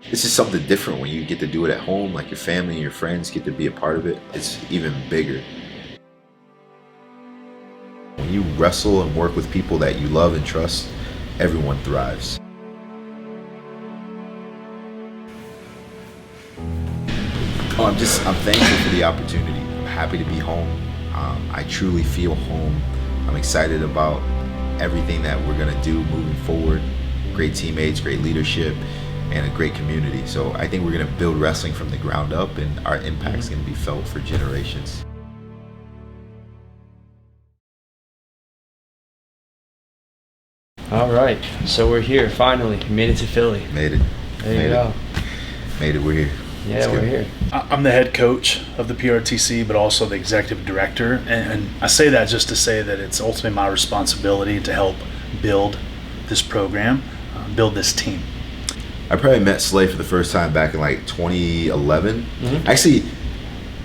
It's just something different when you get to do it at home, like your family and your friends get to be a part of it. It's even bigger. When you wrestle and work with people that you love and trust, everyone thrives. I'm thankful for the opportunity. I'm happy to be home. I truly feel home. I'm excited about everything that we're gonna do moving forward. Great teammates, great leadership, and a great community. So I think we're gonna build wrestling from the ground up, and our impact's gonna be felt for generations. All right, so we're here finally. Made it to Philly. Made it. There you go. Made it. We're here. Yeah, we're here. I'm the head coach of the PRTC, but also the executive director. And I say that just to say that it's ultimately my responsibility to help build this program, build this team. I probably met Slay for the first time back in like 2011. Mm-hmm. Actually,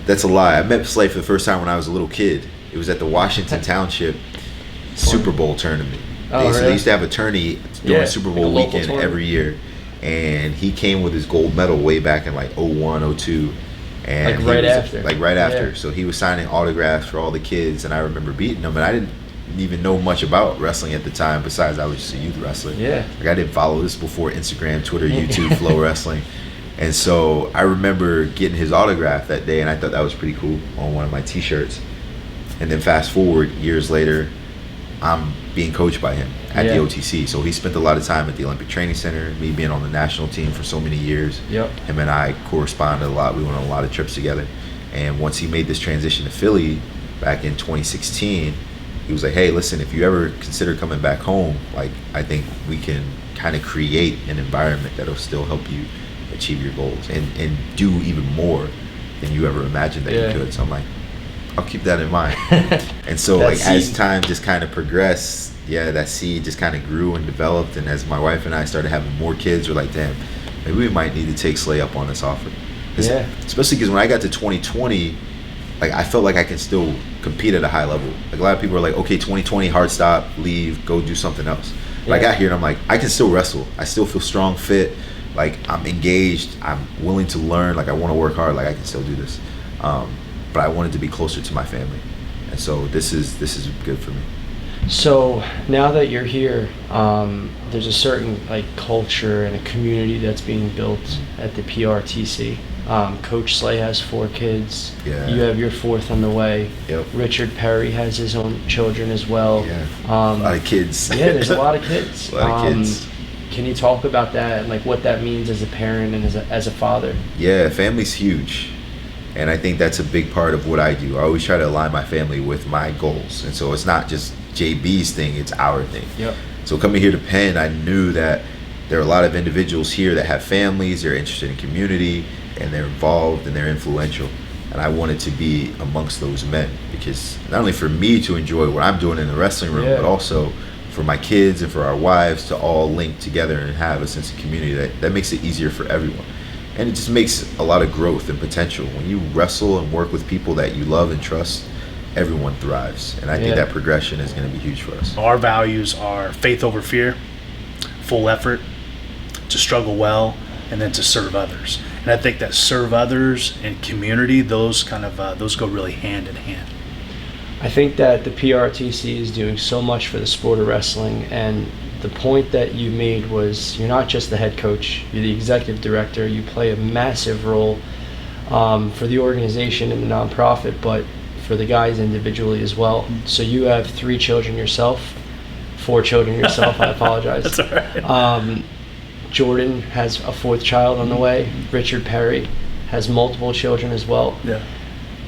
that's a lie. I met Slay for the first time when I was a little kid. It was at the Washington Township Super Bowl tournament. Oh, really? They used to have a tourney during Super Bowl like weekend every year. And he came with his gold medal way back in like 01, 02. And like right after. Like right after. Yeah. So he was signing autographs for all the kids, and I remember beating him. And I didn't even know much about wrestling at the time, besides I was just a youth wrestler. Yeah. Like I didn't follow this before Instagram, Twitter, YouTube, Flow Wrestling. And so I remember getting his autograph that day, and I thought that was pretty cool on one of my t-shirts. And then fast forward years later, I'm being coached by him at the OTC. So he spent a lot of time at the Olympic Training Center, me being on the national team for so many years. Yep. Him and I corresponded a lot. We went on a lot of trips together. And once he made this transition to Philly back in 2016, he was like, hey, listen, if you ever consider coming back home, like I think we can kind of create an environment that'll still help you achieve your goals and do even more than you ever imagined that you could. So I'm like, I'll keep that in mind. And so like as time just kind of progressed, that seed just kind of grew and developed. And as my wife and I started having more kids, we're like, damn, maybe we might need to take Slay up on this offer. Especially because when I got to 2020, like I felt like I can still compete at a high level. Like a lot of people are like, okay, 2020, hard stop, leave, go do something else. But I got here and I'm like, I can still wrestle. I still feel strong, fit. Like I'm engaged. I'm willing to learn. Like I want to work hard. Like I can still do this. But I wanted to be closer to my family, and so this is good for me. So now that you're here, there's a certain like culture and a community that's being built at the PRTC. Coach Slay has 4 kids. Yeah. You have your 4th on the way. Yep. Richard Perry has his own children as well. Yeah. A lot of kids. Yeah, there's a lot of kids. A lot of kids. Can you talk about that and like what that means as a parent and as a father? Yeah, family's huge. And I think that's a big part of what I do. I always try to align my family with my goals. And so it's not just JB's thing, it's our thing. Yep. So coming here to Penn, I knew that there are a lot of individuals here that have families, they're interested in community, and they're involved and they're influential. And I wanted to be amongst those men, because not only for me to enjoy what I'm doing in the wrestling room, but also for my kids and for our wives to all link together and have a sense of community that makes it easier for everyone. And it just makes a lot of growth and potential. When you wrestle and work with people that you love and trust, everyone thrives. And I think that progression is going to be huge for us. Our values are faith over fear, full effort, to struggle well, and then to serve others. And I think that serve others and community, those go really hand in hand. I think that the PRTC is doing so much for the sport of wrestling, and the point that you made was you're not just the head coach, you're the executive director, you play a massive role for the organization and the nonprofit, but for the guys individually as well. So you have 3 children yourself, 4 children yourself, I apologize. That's all right. Jordan has a 4th child on the way. Richard Perry has multiple children as well. Yeah.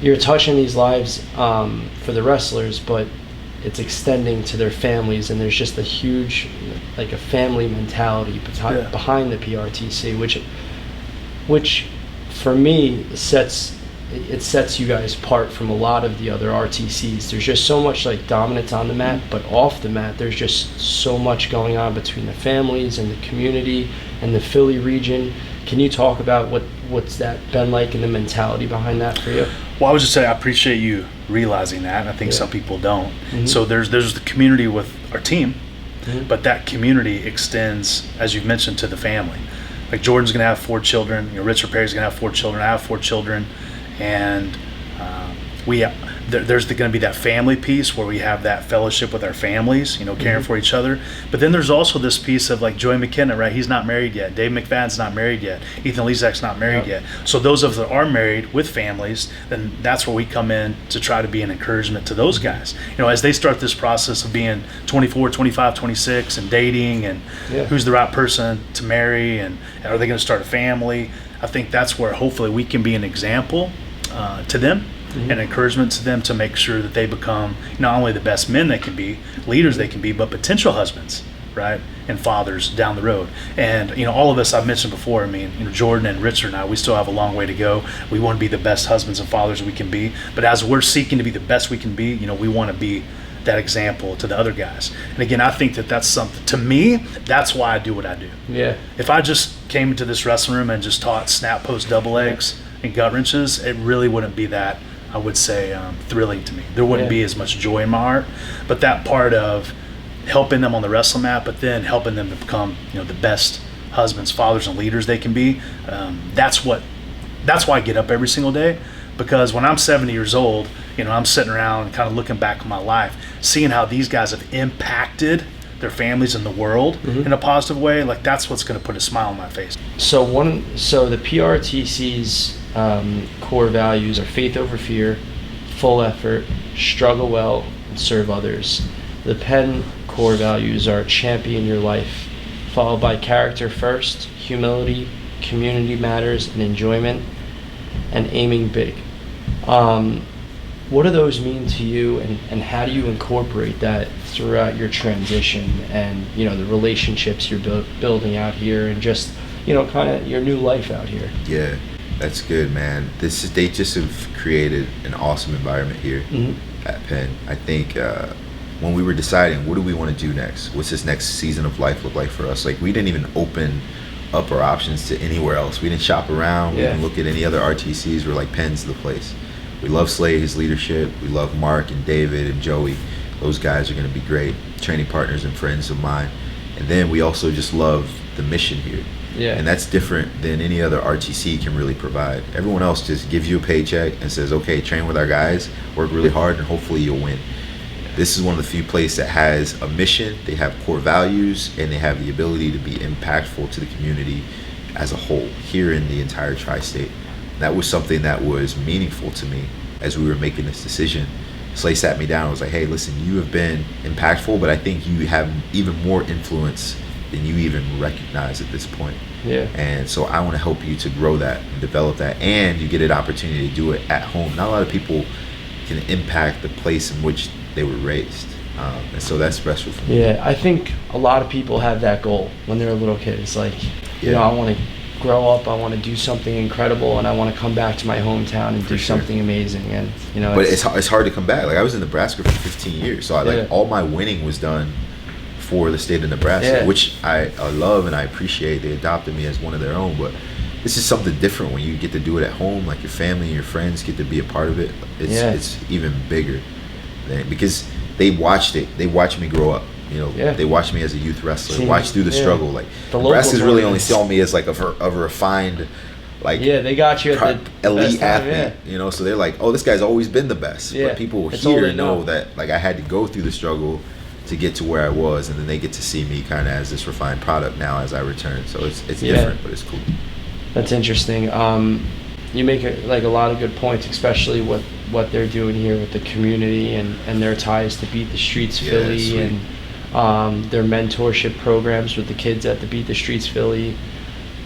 You're touching these lives for the wrestlers, but it's extending to their families, and there's just a huge, like a family mentality behind the PRTC, which for me sets you guys apart from a lot of the other RTCs. There's just so much like dominance on the mat, but off the mat, there's just so much going on between the families and the community and the Philly region. Can you talk about what's that been like and the mentality behind that for you? Well, I was just saying, I appreciate you realizing that. I think some people don't. Mm-hmm. So there's the community with our team, but that community extends, as you've mentioned, to the family. like Jordan's going to have 4 children, Richard Perry's going to have 4 children, I have 4 children, and there's going to be that family piece where we have that fellowship with our families, caring for each other. But then there's also this piece of like Joey McKenna, right? He's not married yet. Dave McFadden's not married yet. Ethan Lezak's not married yet. So those of us that are married with families, then that's where we come in to try to be an encouragement to those guys. As they start this process of being 24, 25, 26 and dating and who's the right person to marry and are they going to start a family? I think that's where hopefully we can be an example to them. And encouragement to them to make sure that they become not only the best men they can be, leaders they can be, but potential husbands, right, and fathers down the road. And all of us, I've mentioned before, I mean, Jordan and Richard and I, we still have a long way to go. We want to be the best husbands and fathers we can be, but as we're seeking to be the best we can be, we want to be that example to the other guys. And again, I think that that's something, to me, that's why I do what I do. Yeah. If I just came into this wrestling room and just taught snap, post, double legs and gut wrenches, it really wouldn't be that, I would say, thrilling to me. There wouldn't be as much joy in my heart. But that part of helping them on the wrestling mat, but then helping them to become, the best husbands, fathers, and leaders they can be, that's why I get up every single day. Because when I'm 70 years old, I'm sitting around and kind of looking back on my life, seeing how these guys have impacted their families and the world in a positive way. Like, that's what's going to put a smile on my face. So the PRTC's core values are faith over fear, full effort, struggle well, and serve others. The Penn core values are champion your life, followed by character first, humility, community matters, and enjoyment, and aiming big. What do those mean to you, and how do you incorporate that throughout your transition and the relationships you're building out here, and just kind of your new life out here? Yeah, that's good, man. They just have created an awesome environment here at Penn. I think when we were deciding what do we want to do next, what's this next season of life look like for us, like we didn't even open up our options to anywhere else. We didn't shop around. We didn't look at any other RTCs. We're like, Penn's the place. We love Slade, his leadership. We love Mark and David and Joey. Those guys are going to be great training partners and friends of mine. And then we also just love the mission here. Yeah. And that's different than any other RTC can really provide. Everyone else just gives you a paycheck and says, okay, train with our guys, work really hard, and hopefully you'll win. This is one of the few places that has a mission, they have core values, and they have the ability to be impactful to the community as a whole here in the entire tri-state. That was something that was meaningful to me as we were making this decision. Slay sat me down and was like, hey, listen, you have been impactful, but I think you have even more influence than you even recognize at this point. Yeah. And so I want to help you to grow that and develop that, and you get an opportunity to do it at home. Not a lot of people can impact the place in which they were raised. And so that's special for me. Yeah, I think a lot of people have that goal when they're a little kid. It's like, I want to grow up, I want to do something incredible, and I want to come back to my hometown and do something amazing. And but it's hard to come back. Like, I was in Nebraska for 15 years, so all my winning was done for the state of Nebraska, which I love and I appreciate. They adopted me as one of their own, but this is something different when you get to do it at home. Like, your family and your friends get to be a part of it. It's even bigger because they watched it. They watched me grow up. They watched me as a youth wrestler, watched through the struggle. Like, Nebraska's really only saw me as like a refined, like, they got you at the elite time, athlete. So they're like, oh, this guy's always been the best. But people here know that, like, I had to go through the struggle to get to where I was, and then they get to see me kind of as this refined product now as I return. So it's different, but it's cool. That's interesting. You make a lot of good points, especially with what they're doing here with the community and their ties to Beat the Streets Philly, and their mentorship programs with the kids at the Beat the Streets Philly.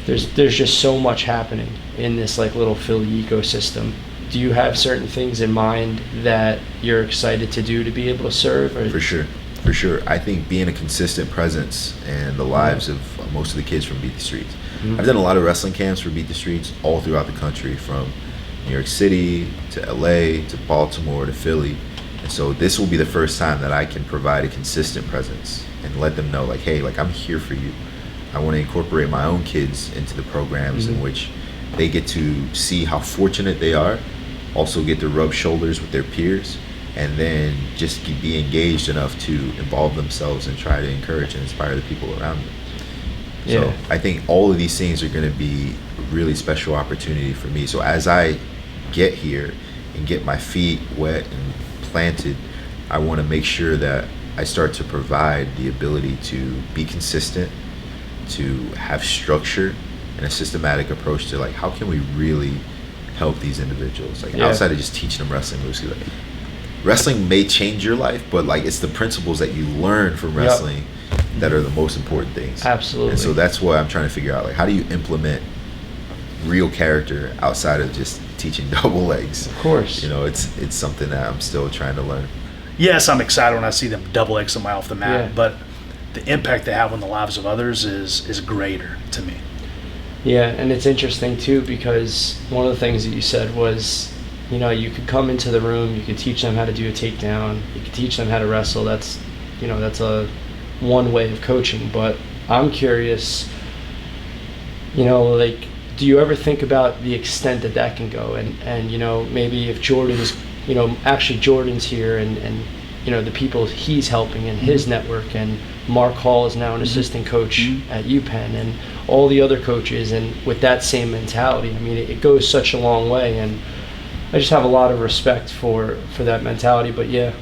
There's just so much happening in this little Philly ecosystem. Do you have certain things in mind that you're excited to do to be able to serve? For sure. I think being a consistent presence in the lives of most of the kids from Beat the Streets. I've done a lot of wrestling camps for Beat the Streets all throughout the country, from New York City to LA to Baltimore to Philly. And so this will be the first time that I can provide a consistent presence and let them know, like, hey, like, I'm here for you. I want to incorporate my own kids into the programs in which they get to see how fortunate they are, also get to rub shoulders with their peers, and then just be engaged enough to involve themselves and try to encourage and inspire the people around them. Yeah. So I think all of these things are going to be a really special opportunity for me. So as I get here and get my feet wet and planted, I want to make sure that I start to provide the ability to be consistent, to have structure and a systematic approach to like, how can we really help these individuals? Like outside of just teaching them wrestling moves, like wrestling may change your life, but like it's the principles that you learn from wrestling that are the most important things. Absolutely. And so that's what I'm trying to figure out. Like, how do you implement real character outside of just teaching double legs? Of course. You know, it's something that I'm still trying to learn. Yes, I'm excited when I see them double X somebody off the mat, Yeah. but the impact they have on the lives of others is greater to me. Yeah, and it's interesting too, because one of the things that you said was, you know, you could come into the room, you could teach them how to do a takedown, you could teach them how to wrestle. That's a one way of coaching. But I'm curious, you know, like, do you ever think about the extent that can go? And you know, maybe if Jordan's, you know, actually Jordan's here and you know, the people he's helping in his network, and Mark Hall is now an assistant coach at UPenn, and all the other coaches, and with that same mentality. I mean, it goes such a long way, and I just have a lot of respect for that mentality. But yeah,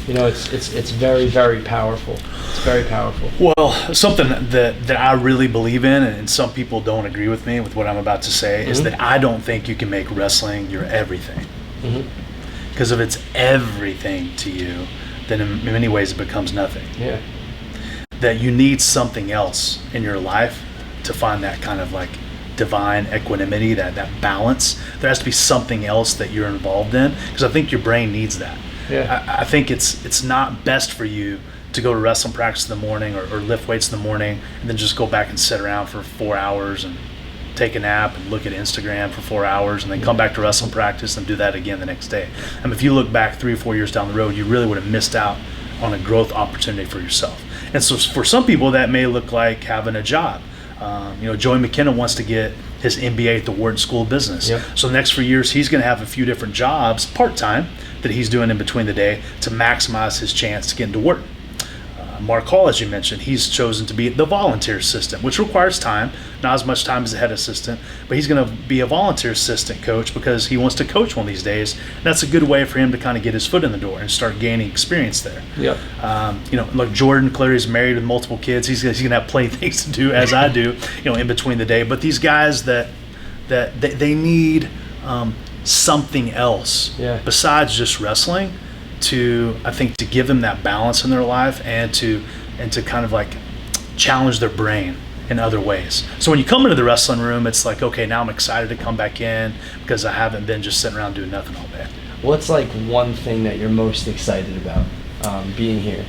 you know, it's very, very powerful. It's very powerful. Well, something that I really believe in, and some people don't agree with me with what I'm about to say, is that I don't think you can make wrestling your everything. Because if it's everything to you, then in many ways it becomes nothing. Yeah. That you need something else in your life to find that kind of like divine equanimity, that balance. There has to be something else that you're involved in, because I think your brain needs that. Yeah. I think it's not best for you to go to wrestling practice in the morning or lift weights in the morning and then just go back and sit around for 4 hours and take a nap and look at Instagram for 4 hours and then come back to wrestling practice and do that again the next day. I mean, if you look back 3 or 4 years down the road, you really would have missed out on a growth opportunity for yourself. And so for some people, that may look like having a job. You know, Joey McKenna wants to get his MBA at the Wharton School of Business. Yep. So the next few years, he's going to have a few different jobs, part-time, that he's doing in between the day to maximize his chance to get into Wharton. Mark Hall, as you mentioned, he's chosen to be the volunteer assistant, which requires time, not as much time as the head assistant, but he's going to be a volunteer assistant coach because he wants to coach one of these days. And that's a good way for him to kind of get his foot in the door and start gaining experience there. Yep. You know, like Jordan Clary's married with multiple kids. He's going to have plenty of things to do, as I do, you know, in between the day. But these guys that they need something else besides just wrestling, to, I think, to give them that balance in their life and to kind of like challenge their brain in other ways. So when you come into the wrestling room, it's like, okay, now I'm excited to come back in because I haven't been just sitting around doing nothing all day. What's like one thing that you're most excited about being here?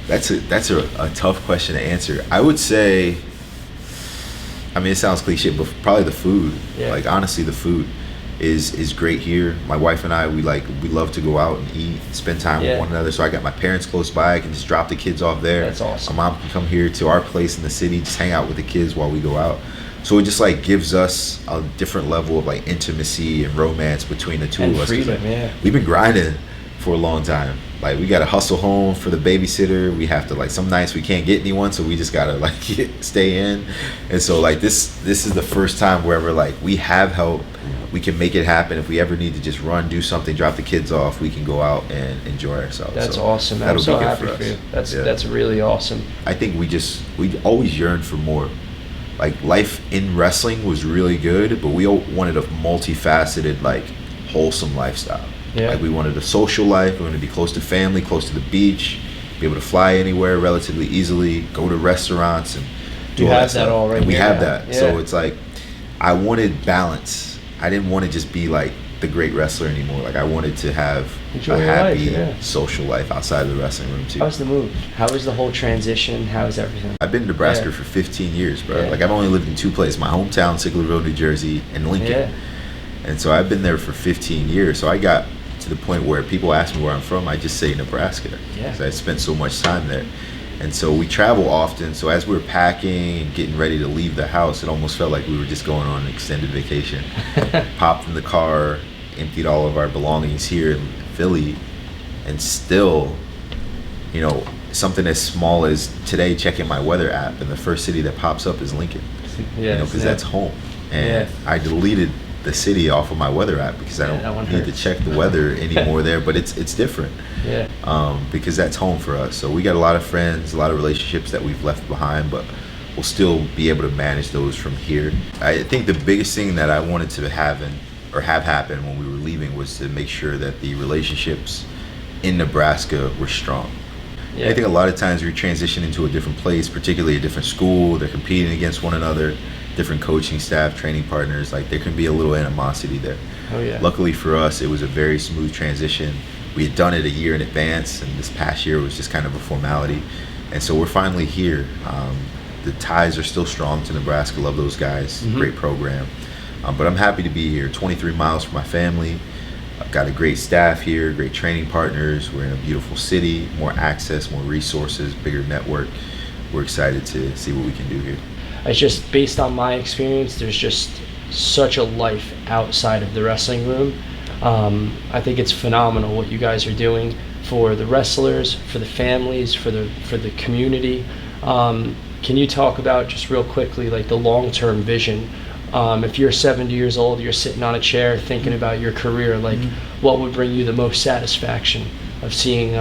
That's a tough question to answer. I would say, I mean, it sounds cliche, but probably the food. Yeah. Like, honestly, the food is great here. My wife and I, we love to go out and eat, spend time with one another. So I got my parents close by. I can just drop the kids off there. That's awesome. My mom can come here to our place in the city, just hang out with the kids while we go out. So it just like gives us a different level of like intimacy and romance between the two of us. Freedom, We've been grinding for a long time. Like, we gotta hustle home for the babysitter. We have to, like, some nights we can't get anyone, so we just gotta like stay in. And so like this is the first time where we're like, we have help. We can make it happen. If we ever need to just run, do something, drop the kids off, we can go out and enjoy ourselves. That's so awesome. I'm so happy for you. That's really awesome. I think we always yearned for more. Like, life in wrestling was really good, but we wanted a multifaceted, like, wholesome lifestyle. Yeah. Like, we wanted a social life. We wanted to be close to family, close to the beach, be able to fly anywhere relatively easily, go to restaurants and do all that stuff. You have that already. And we have that. Yeah. So it's like, I wanted balance. I didn't want to just be like the great wrestler anymore. Like, I wanted to have Enjoy a your happy life, social life outside of the wrestling room too. How's the move? How was the whole transition? How is everything? I've been in Nebraska for 15 years, bro. Yeah. Like, I've only lived in two places: my hometown, Sicklerville, New Jersey, and Lincoln. Yeah. And so I've been there for 15 years. So I got to the point where people ask me where I'm from, I just say Nebraska. Yeah. So I spent so much time there. And so we travel often. So as we were packing and getting ready to leave the house, it almost felt like we were just going on an extended vacation. Popped in the car, emptied all of our belongings here in Philly, and still, you know, something as small as today checking my weather app, and the first city that pops up is Lincoln. Yeah, Because that's home. And I deleted the city off of my weather app because I don't need to check the weather anymore there, but it's different. Because that's home for us. So we got a lot of friends, a lot of relationships that we've left behind, but we'll still be able to manage those from here. I think the biggest thing that I wanted to have happen when we were leaving was to make sure that the relationships in Nebraska were strong. I think a lot of times we transition into a different place, particularly a different school, they're competing against one another, different coaching staff, training partners, like there can be a little animosity there. Luckily for us, it was a very smooth transition. We had done it a year in advance, and this past year was just kind of a formality. And so we're finally here. The ties are still strong to Nebraska. Love those guys. Great program. But I'm happy to be here. 23 miles from my family. I've got a great staff here, great training partners. We're in a beautiful city, more access, more resources, bigger network. We're excited to see what we can do here. It's just based on my experience, there's just such a life outside of the wrestling room. I think it's phenomenal what you guys are doing for the wrestlers, for the families, for the community. Can you talk about, just real quickly, like the long-term vision? If you're 70 years old, you're sitting on a chair thinking about your career, like what would bring you the most satisfaction of seeing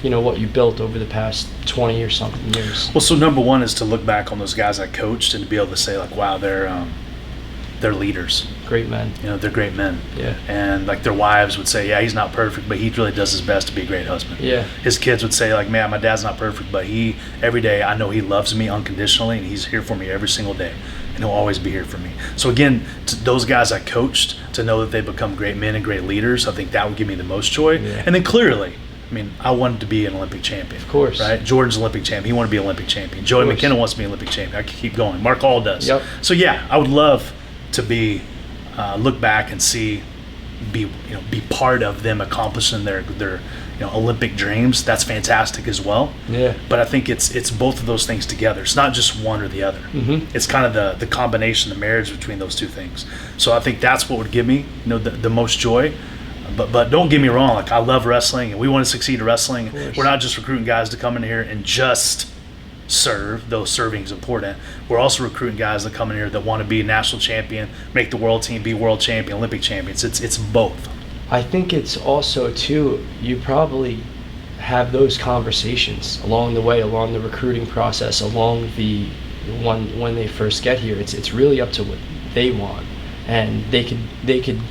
what you built over the past 20 or something years? Well, so number one is to look back on those guys I coached and to be able to say, like, wow, they're leaders. Great men. They're great men. Yeah. And like their wives would say, yeah, he's not perfect, but he really does his best to be a great husband. Yeah. His kids would say, like, man, my dad's not perfect, but every day I know he loves me unconditionally, and he's here for me every single day, and he'll always be here for me. So again, to those guys I coached, to know that they become great men and great leaders, I think that would give me the most joy. Yeah. And then clearly, I mean, I wanted to be an Olympic champion. Of course. Right? Jordan's an Olympic champion. He wanted to be an Olympic champion. Joey McKenna wants to be an Olympic champion. I could keep going. Mark Hall does. Yep. So yeah, I would love to be look back and be part of them accomplishing their Olympic dreams. That's fantastic as well. Yeah. But I think it's both of those things together. It's not just one or the other. It's kind of the combination, the marriage between those two things. So I think that's what would give me the most joy. But don't get me wrong, like I love wrestling and we want to succeed at wrestling. We're not just recruiting guys to come in here and just serve, though serving is important. We're also recruiting guys that come in here that want to be a national champion, make the world team, be world champion, Olympic champions. It's both. I think it's also too, you probably have those conversations along the way, along the recruiting process, along the when they first get here. It's really up to what they want, and they could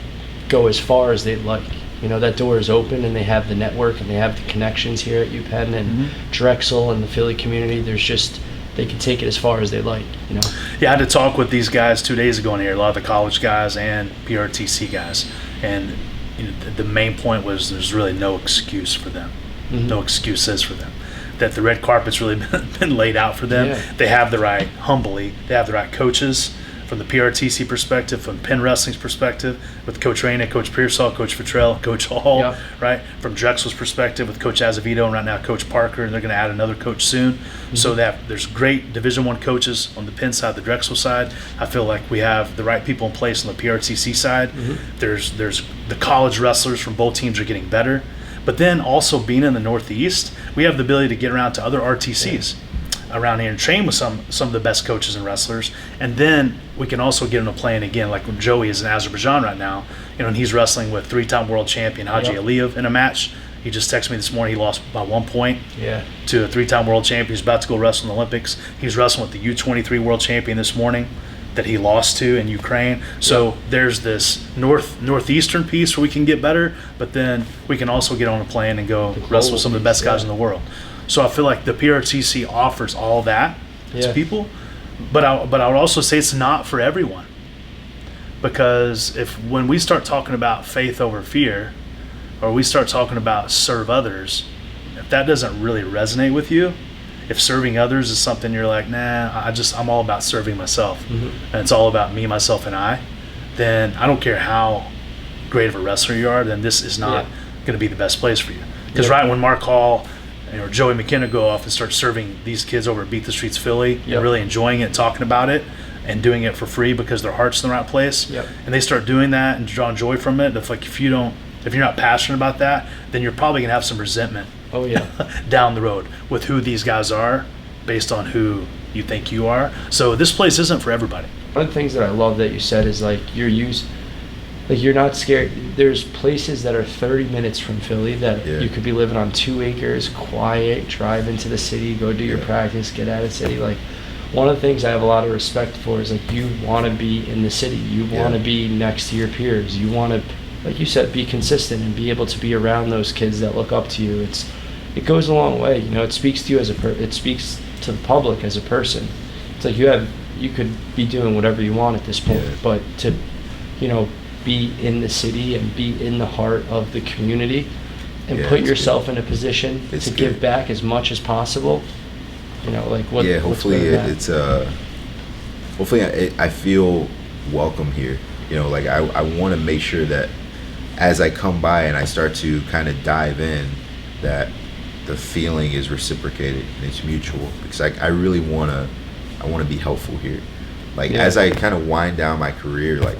go as far as they'd like. That door is open, and they have the network and they have the connections here at UPenn and Drexel and the Philly community. They can take it as far as they like. Yeah, I had to talk with these guys 2 days ago in here, a lot of the college guys and PRTC guys, and the main point was there's really no excuse for them, no excuses for them. That the red carpet's really been laid out for them. Yeah. They have the right coaches. From the PRTC perspective, from Penn Wrestling's perspective, with Coach Raina, Coach Pearsall, Coach Futrell, Coach Hall, right? From Drexel's perspective, with Coach Azevedo, and right now Coach Parker, and they're going to add another coach soon. So there's great Division I coaches on the Penn side, the Drexel side. I feel like we have the right people in place on the PRTC side. There's the college wrestlers from both teams are getting better. But then also being in the Northeast, we have the ability to get around to other RTCs. Around here and train with some of the best coaches and wrestlers, and then we can also get into playing again, like when Joey is in Azerbaijan right now, and he's wrestling with 3-time world champion Haji Aliyev in a match. He just texted me this morning. He lost by 1 point to a 3-time world champion. He's about to go wrestle in the Olympics. He's wrestling with the U23 world champion this morning that he lost to in Ukraine. So there's this northeastern piece where we can get better, but then we can also get on a plane and go wrestle with some of the best guys in the world. So I feel like the PRTC offers all that to people, but I would also say it's not for everyone, because when we start talking about faith over fear, or we start talking about serve others, if that doesn't really resonate with you, if serving others is something you're like, nah, I'm all about serving myself, and it's all about me, myself, and I, then I don't care how great of a wrestler you are, then this is not going to be the best place for you. Because right when Mark Hall or Joey McKenna go off and start serving these kids over at Beat the Streets Philly, and really enjoying it, talking about it, and doing it for free because their heart's in the right place, and they start doing that and drawing joy from it. If you're not passionate about that, then you're probably gonna have some resentment Oh yeah. down the road with who these guys are based on who you think you are. So this place isn't for everybody. One of the things that I love that you said is like you're not scared. There's places that are 30 minutes from Philly that you could be living on 2 acres, quiet, drive into the city, go do your practice, get out of the city. Like, one of the things I have a lot of respect for is like you want to be in the city. You want to be next to your peers. You want to, like you said, be consistent and be able to be around those kids that look up to you. It goes a long way. You know, it speaks to you it speaks to the public as a person. It's like you could be doing whatever you want at this point, but to, you know, be in the city and be in the heart of the community and put yourself in a position to give back as much as possible. You know, like what? Yeah, hopefully I feel welcome here. You know, like I want to make sure that as I come by and I start to kind of dive in, that the feeling is reciprocated and it's mutual, because I really want to be helpful here. Like as I kind of wind down my career, like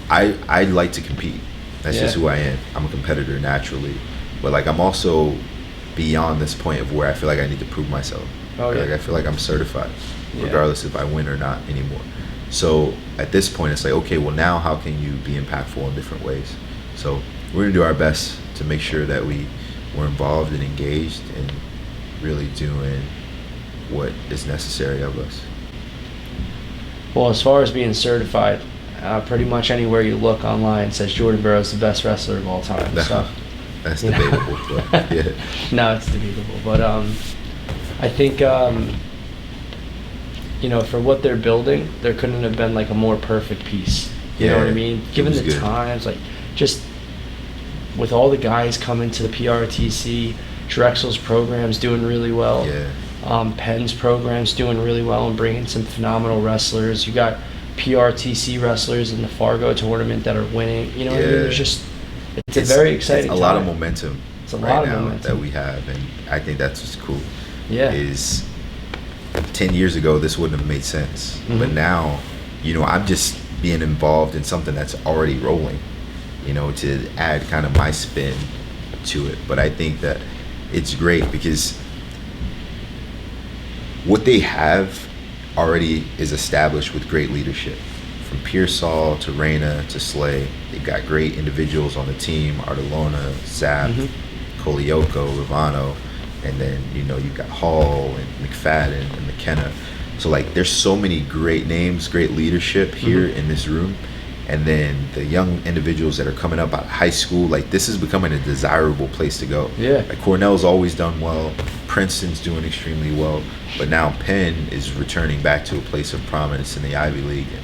I like to compete. That's just who I am. I'm a competitor naturally, but like I'm also beyond this point of where I feel like I need to prove myself. Like I feel like I'm certified, regardless if I win or not anymore. So at this point, it's like, okay, well now how can you be impactful in different ways? So we're gonna do our best to make sure that we're involved and engaged and really doing what is necessary of us. Well, as far as being certified, pretty much anywhere you look online says Jordan Burroughs the best wrestler of all time. So. That's debatable, but No, it's debatable. But I think, you know, for what they're building, there couldn't have been like a more perfect piece. You know what I mean? Given the times, like just with all the guys coming to the PRTC, Drexel's program's doing really well. Penn's program's doing really well and bringing some phenomenal wrestlers. You got PRTC wrestlers in the Fargo tournament that are winning. You know what I mean? There's just... It's a very exciting time. It's a lot of momentum right now that we have, and I think that's what's cool. Is 10 years ago this wouldn't have made sense, but now, you know, I'm just being involved in something that's already rolling, you know, to add kind of my spin to it. But I think that it's great because what they have already is established with great leadership. From Pearsall to Reyna to Slay, they've got great individuals on the team: Artelona, Zap, Kolioko, Ravano, and then, you know, you've got Hall and McFadden and McKenna. So like there's so many great names, great leadership here in this room. And then the young individuals that are coming up out of high school, like this is becoming a desirable place to go. Like Cornell's always done well, Princeton's doing extremely well, but now Penn is returning back to a place of prominence in the Ivy League. And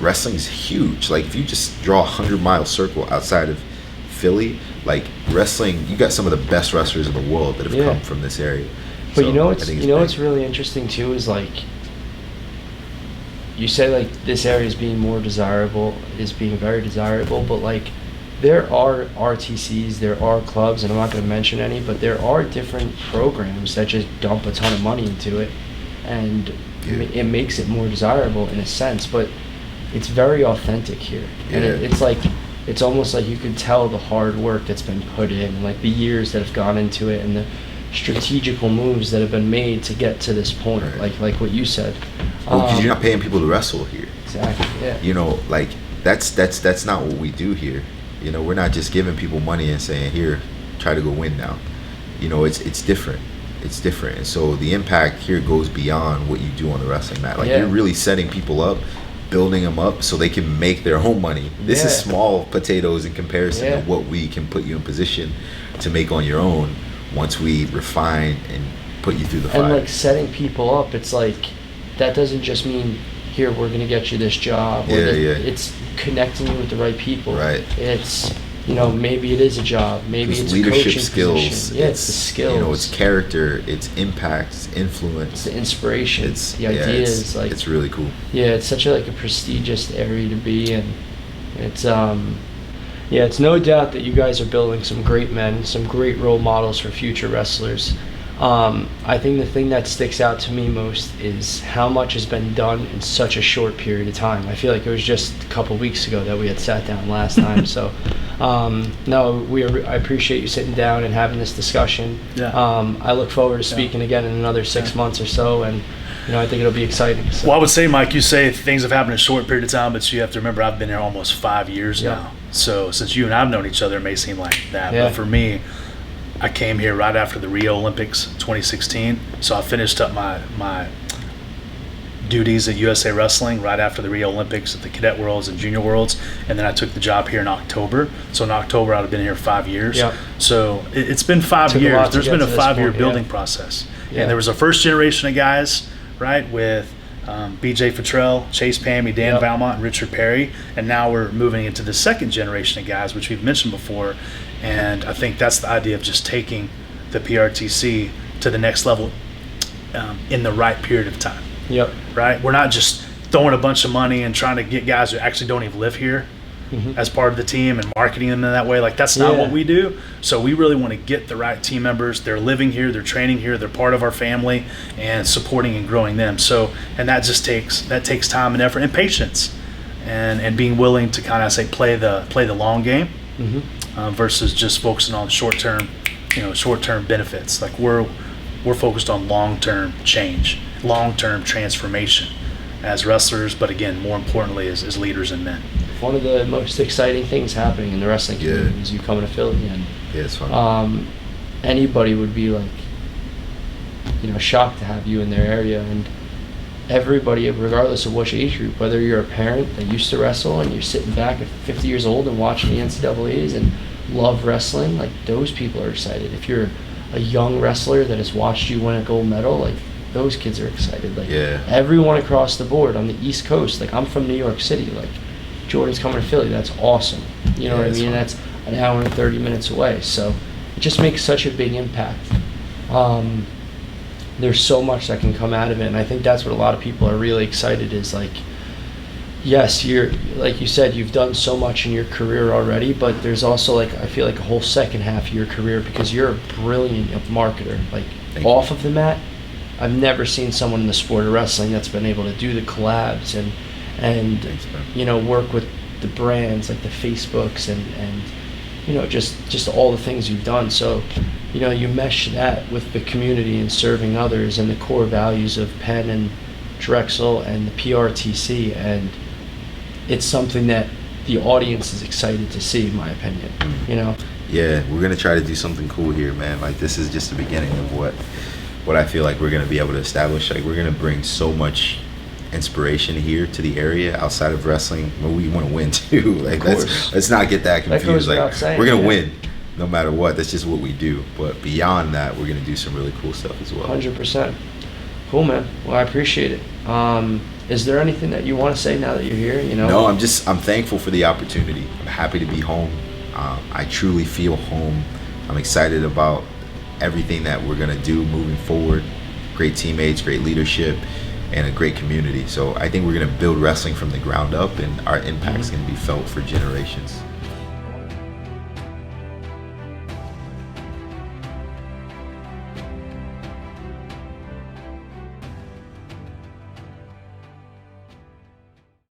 wrestling's huge. Like if you just draw a 100-mile circle outside of Philly, like wrestling, you got some of the best wrestlers in the world that have come from this area. But so what's really interesting too is like you say like this area is being very desirable, but like there are RTCs, there are clubs, and I'm not going to mention any, but there are different programs that just dump a ton of money into it, and it makes it more desirable in a sense, but it's very authentic here. And it's almost like you could tell the hard work that's been put in, and like the years that have gone into it, and the strategical moves that have been made to get to this point, like what you said. Because you're not paying people to wrestle here. Exactly. Yeah. You know, like that's not what we do here. You know, we're not just giving people money and saying, here, try to go win now. You know, it's different. It's different. And so the impact here goes beyond what you do on the wrestling mat. Like you're really setting people up, building them up so they can make their own money. This is small potatoes in comparison to what we can put you in position to make on your own once we refine and put you through the fire. And like setting people up, it's like that doesn't just mean here we're gonna get you this job. It's connecting you with the right people. It's, you know, maybe it is a job, maybe it's leadership coaching skills. Position. It's the skills. You know, it's character, it's impact, it's influence, it's the inspiration, it's the ideas. It's really cool. It's such a prestigious area to be in. It's it's no doubt that you guys are building some great men, some great role models for future wrestlers. I think the thing that sticks out to me most is how much has been done in such a short period of time. I feel like it was just a couple weeks ago that we had sat down last time. So, no, I appreciate you sitting down and having this discussion. Yeah. I look forward to speaking again in another 6 months or so, and I think it'll be exciting. So. Well, I would say, Mike, you say things have happened in a short period of time, but you have to remember I've been here almost 5 years now. So since you and I've known each other, it may seem like that, but for me, I came here right after the Rio Olympics 2016, so I finished up my duties at USA Wrestling right after the Rio Olympics at the Cadet Worlds and Junior Worlds, and then I took the job here in October. So in October, I'd have been here 5 years. Yep. So it's been 5 years. There's been a 5-year building process. And there was a first generation of guys, right, with BJ Futrell, Chase Pammy, Dan Valmont, and Richard Perry, and now we're moving into the second generation of guys, which we've mentioned before. And I think that's the idea of just taking the PRTC to the next level in the right period of time. Yep. Right? We're not just throwing a bunch of money and trying to get guys who actually don't even live here as part of the team and marketing them in that way. Like, that's not what we do. So we really want to get the right team members. They're living here, they're training here, they're part of our family, and supporting and growing them. So, and that just takes time and effort and patience, and being willing to kind of say play the long game. Versus just focusing on short-term benefits. Like we're focused on long-term change, long-term transformation as wrestlers, but again, more importantly, as leaders and men. One of the most exciting things happening in the wrestling community is you coming to Philly, and it's fun. Anybody would be like, shocked to have you in their area, and everybody, regardless of which age group, whether you're a parent that used to wrestle and you're sitting back at 50 years old and watching the NCAAs and love wrestling, like, those people are excited. If you're a young wrestler that has watched you win a gold medal, like, those kids are excited. Like, everyone across the board on the East Coast, like, I'm from New York City, like, Jordan's coming to Philly, that's awesome. You know what I mean? And that's an hour and 30 minutes away. So it just makes such a big impact. There's so much that can come out of it, and I think that's what a lot of people are really excited is, like, yes, you're, like you said, you've done so much in your career already, but there's also, like, I feel like a whole second half of your career, because you're a brilliant marketer. Like, off of the mat, I've never seen someone in the sport of wrestling that's been able to do the collabs and work with the brands, like the Facebooks and just all the things you've done. So, you mesh that with the community and serving others and the core values of Penn and Drexel and the PRTC, and it's something that the audience is excited to see, in my opinion. Yeah, we're gonna try to do something cool here, man. Like, this is just the beginning of what I feel like we're gonna be able to establish. Like, we're gonna bring so much inspiration here to the area outside of wrestling. Well, we want to win too. Like, let's not get that confused. Like, we're gonna win no matter what. That's just what we do. But beyond that, we're gonna do some really cool stuff as well. 100%. Cool, man. Well, I appreciate it. Is there anything that you want to say now that you're here? No, I'm thankful for the opportunity. I'm happy to be home. I truly feel home. I'm excited about everything that we're gonna do moving forward. Great teammates, great leadership, and a great community. So I think we're gonna build wrestling from the ground up, and our impact's gonna be felt for generations.